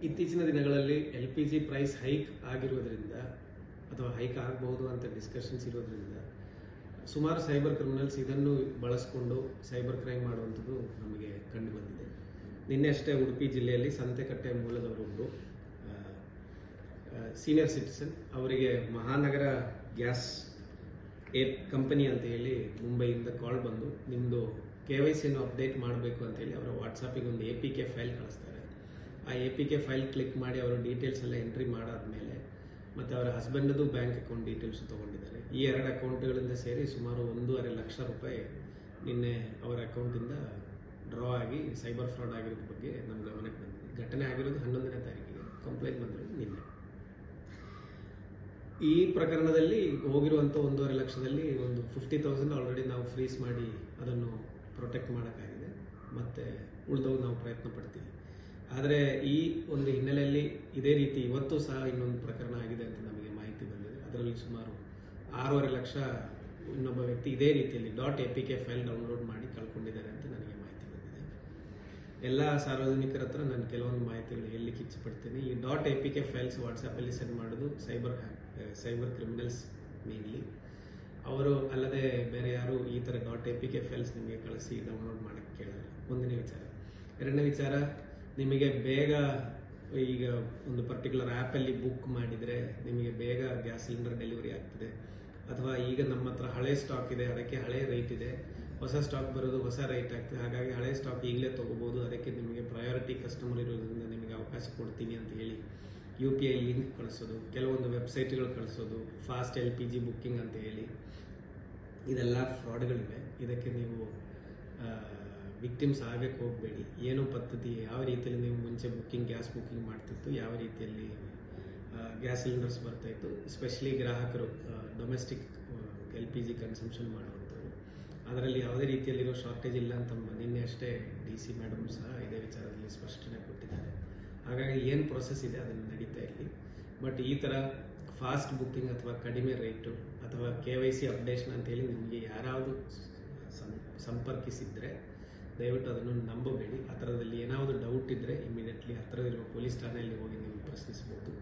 ಇತ್ತೀಚಿನ ದಿನಗಳಲ್ಲಿ LPG price hike ಆಗಿರುವುದರಿಂದ ಅಥವಾ ಹೈಕ್ ಆಗಬಹುದು ಅಂತ ಡಿಸ್ಕಷನ್ಸ್ ಇರೋದ್ರಿಂದ ಸುಮಾರು ಸೈಬರ್ ಕ್ರಿಮಿನಲ್ಸ್ ಇದನ್ನು ಬಳಸಿಕೊಂಡು ಸೈಬರ್ ಕ್ರೈಮ್ ಮಾಡುವಂಥದ್ದು ನಮಗೆ ಕಂಡು ಬಂದಿದೆ. ನಿನ್ನೆ ಅಷ್ಟೇ ಉಡುಪಿ ಜಿಲ್ಲೆಯಲ್ಲಿ ಸಂತೆಕಟ್ಟೆ ಮೂಲದವರೊಬ್ಬರು ಸೀನಿಯರ್ ಸಿಟಿಸನ್, ಅವರಿಗೆ ಮಹಾನಗರ ಗ್ಯಾಸ್ ಕಂಪನಿ ಅಂತ ಹೇಳಿ ಮುಂಬೈಯಿಂದ ಕಾಲ್ ಬಂದು ನಿಮ್ಮದು KYC ಅಪ್ಡೇಟ್ ಮಾಡಬೇಕು ಅಂತೇಳಿ ಅವರ ವಾಟ್ಸಾಪಿಗೆ ಒಂದು APK ಫೈಲ್ ಕಳಿಸ್ತಾರೆ. ಆ APK ಫೈಲ್ ಕ್ಲಿಕ್ ಮಾಡಿ ಅವರ ಡೀಟೇಲ್ಸ್ ಎಲ್ಲ ಎಂಟ್ರಿ ಮಾಡಾದ್ಮೇಲೆ ಮತ್ತು ಅವರ ಹಸ್ಬೆಂಡದು ಬ್ಯಾಂಕ್ ಅಕೌಂಟ್ ಡೀಟೇಲ್ಸ್ ತೊಗೊಂಡಿದ್ದಾರೆ. ಈ 2 ಅಕೌಂಟ್ಗಳಿಂದ ಸೇರಿ ಸುಮಾರು 1.5 ಲಕ್ಷ ರೂಪಾಯಿ ನಿನ್ನೆ ಅವರ ಅಕೌಂಟಿಂದ ಡ್ರಾ ಆಗಿ ಸೈಬರ್ ಫ್ರಾಡ್ ಆಗಿರೋದ್ರ ಬಗ್ಗೆ ನಮ್ಮ ಗಮನಕ್ಕೆ ಬಂದಿದೆ. ಘಟನೆ ಆಗಿರೋದು 11ನೇ ತಾರೀಕಿಗೆ, ಕಂಪ್ಲೇಂಟ್ ಬಂದಿರೋದು ನಿನ್ನೆ. ಈ ಪ್ರಕರಣದಲ್ಲಿ ಹೋಗಿರುವಂಥ 1.5 ಲಕ್ಷದಲ್ಲಿ ಒಂದು 50,000 ಆಲ್ರೆಡಿ ನಾವು ಫ್ರೀಸ್ ಮಾಡಿ ಅದನ್ನು ಪ್ರೊಟೆಕ್ಟ್ ಮಾಡೋಕ್ಕಾಗಿದೆ. ಮತ್ತು ಉಳಿದವು ನಾವು ಪ್ರಯತ್ನ ಪಡ್ತೀವಿ. ಆದರೆ ಈ ಒಂದು ಹಿನ್ನೆಲೆಯಲ್ಲಿ ಇದೇ ರೀತಿ ಇವತ್ತು ಸಹ ಇನ್ನೊಂದು ಪ್ರಕರಣ ಆಗಿದೆ ಅಂತ ನಮಗೆ ಮಾಹಿತಿ ಬಂದಿದೆ. ಅದರಲ್ಲಿ ಸುಮಾರು 6.5 ಲಕ್ಷ ಇನ್ನೊಬ್ಬ ವ್ಯಕ್ತಿ ಇದೇ ರೀತಿಯಲ್ಲಿ .APK ಫೈಲ್ ಡೌನ್ಲೋಡ್ ಮಾಡಿ ಕಳ್ಕೊಂಡಿದ್ದಾರೆ ಅಂತ ನನಗೆ ಮಾಹಿತಿ ಬಂದಿದೆ. ಎಲ್ಲ ಸಾರ್ವಜನಿಕರ ಹತ್ರ ನಾನು ಕೆಲವೊಂದು ಮಾಹಿತಿಗಳು ಹೇಳಲಿಕ್ಕೆ ಇಚ್ಛೆಪಡ್ತೀನಿ. ಈ .APK ಫೈಲ್ಸ್ ವಾಟ್ಸಪ್ಪಲ್ಲಿ ಸೆಂಡ್ ಮಾಡೋದು ಸೈಬರ್ ಕ್ರಿಮಿನಲ್ಸ್ ಮೇನ್ಲಿ. ಅವರು ಅಲ್ಲದೆ ಬೇರೆ ಯಾರು ಈ ಥರ .APK ಫೈಲ್ಸ್ ನಿಮಗೆ ಕಳಿಸಿ ಡೌನ್ಲೋಡ್ ಮಾಡೋಕ್ಕೆ ಕೇಳಲ್ಲ. ಒಂದನೇ ವಿಚಾರ. ಎರಡನೇ ವಿಚಾರ, ನಿಮಗೆ ಬೇಗ ಈಗ ಒಂದು ಪರ್ಟಿಕ್ಯುಲರ್ ಆ್ಯಪಲ್ಲಿ ಬುಕ್ ಮಾಡಿದರೆ ನಿಮಗೆ ಬೇಗ ಗ್ಯಾಸ್ ಸಿಲಿಂಡರ್ ಡೆಲಿವರಿ ಆಗ್ತದೆ, ಅಥವಾ ಈಗ ನಮ್ಮ ಹತ್ರ ಹಳೆ ಸ್ಟಾಕ್ ಇದೆ, ಅದಕ್ಕೆ ಹಳೆ ರೇಟ್ ಇದೆ, ಹೊಸ ಸ್ಟಾಕ್ ಬರೋದು ಹೊಸ ರೇಟ್ ಆಗ್ತದೆ, ಹಾಗಾಗಿ ಹಳೆ ಸ್ಟಾಕ್ ಈಗಲೇ ತೊಗೋಬೋದು, ಅದಕ್ಕೆ ನಿಮಗೆ ಪ್ರಯಾರಿಟಿ ಕಸ್ಟಮರ್ ಇರೋದ್ರಿಂದ ನಿಮಗೆ ಅವಕಾಶ ಕೊಡ್ತೀನಿ ಅಂತ ಹೇಳಿ UPI ಲಿಂಕ್ ಕಳಿಸೋದು, ಕೆಲವೊಂದು ವೆಬ್ಸೈಟ್ಗಳು ಕಳಿಸೋದು, ಫಾಸ್ಟ್ LPG ಬುಕ್ಕಿಂಗ್ ಅಂತ ಹೇಳಿ, ಇದೆಲ್ಲ ಫ್ರಾಡ್ಗಳಿವೆ. ಇದಕ್ಕೆ ನೀವು ವಿಕ್ಟಿಮ್ಸ್ ಆಗಕ್ಕೆ ಹೋಗಬೇಡಿ. ಏನೋ ಪದ್ಧತಿ, ಯಾವ ರೀತಿಯಲ್ಲಿ ನೀವು ಮುಂಚೆ ಗ್ಯಾಸ್ ಬುಕ್ಕಿಂಗ್ ಮಾಡ್ತಿತ್ತು, ಯಾವ ರೀತಿಯಲ್ಲಿ ಗ್ಯಾಸ್ ಸಿಲಿಂಡರ್ಸ್ ಬರ್ತಾಯಿತ್ತು, ಎಸ್ಪೆಷಲಿ ಗ್ರಾಹಕರು ಡೊಮೆಸ್ಟಿಕ್ LPG ಕನ್ಸಂಪ್ಷನ್ ಮಾಡುವಂಥವ್ರು, ಅದರಲ್ಲಿ ಯಾವುದೇ ರೀತಿಯಲ್ಲಿರೋ ಶಾರ್ಟೇಜ್ ಇಲ್ಲ ಅಂತ ನಿನ್ನೆ ಅಷ್ಟೇ DC ಮೇಡಮ್ ಸಹ ಇದೇ ವಿಚಾರದಲ್ಲಿ ಸ್ಪಷ್ಟನೆ ಕೊಟ್ಟಿದ್ದಾರೆ. ಹಾಗಾಗಿ ಏನು ಪ್ರೊಸೆಸ್ ಇದೆ ಅದನ್ನು ನಡೀತಾ ಇರಲಿ. ಬಟ್ ಈ ಥರ ಫಾಸ್ಟ್ ಬುಕ್ಕಿಂಗ್ ಅಥವಾ ಕಡಿಮೆ ರೇಟು ಅಥವಾ KYC ಅಪ್ಡೇಷನ್ ಅಂತೇಳಿ ನಿಮಗೆ ಯಾರಾವುದು ಸಂಪರ್ಕಿಸಿದರೆ ದಯವಿಟ್ಟು ಅದನ್ನು ನಂಬಬೇಡಿ. ಆ ಥರದಲ್ಲಿ ಏನಾದರೂ ಡೌಟ್ ಇದ್ದರೆ ಇಮಿಡಿಯೇಟ್ಲಿ ಹತ್ತಿರದಲ್ಲಿರುವ ಪೊಲೀಸ್ ಠಾಣೆಯಲ್ಲಿ ಹೋಗಿ ನೀವು ಪ್ರಶ್ನಿಸಬಹುದು.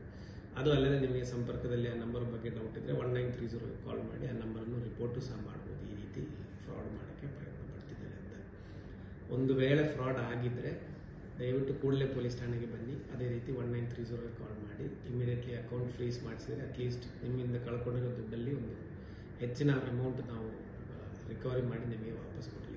ಅದು ಅಲ್ಲದೆ ನಿಮಗೆ ಸಂಪರ್ಕದಲ್ಲಿ ಆ ನಂಬರ್ ಬಗ್ಗೆ ಡೌಟ್ ಇದ್ದರೆ 1930 ಕಾಲ್ ಮಾಡಿ ಆ ನಂಬರನ್ನು ರಿಪೋರ್ಟು ಸಹ ಮಾಡ್ಬೋದು. ಈ ರೀತಿ ಫ್ರಾಡ್ ಮಾಡೋಕ್ಕೆ ಪ್ರಯತ್ನ ಪಡ್ತಿದ್ದಾರೆ ಅಂತ. ಒಂದು ವೇಳೆ ಫ್ರಾಡ್ ಆಗಿದ್ದರೆ ದಯವಿಟ್ಟು ಕೂಡಲೇ ಪೊಲೀಸ್ ಠಾಣೆಗೆ ಬನ್ನಿ. ಅದೇ ರೀತಿ 1930 ಕಾಲ್ ಮಾಡಿ ಇಮಿಡಿಯೇಟ್ಲಿ ಅಕೌಂಟ್ ಫ್ರೀಸ್ ಮಾಡಿಸಿದರೆ ಅಟ್ಲೀಸ್ಟ್ ನಿಮ್ಮಿಂದ ಕಳ್ಕೊಂಡಿರೋ ದುಡ್ಡಲ್ಲಿ ಒಂದು ಹೆಚ್ಚಿನ ಅಮೌಂಟ್ ನಾವು ರಿಕವರಿ ಮಾಡಿ ನಿಮಗೆ ವಾಪಸ್ ಕೊಡಲಿ.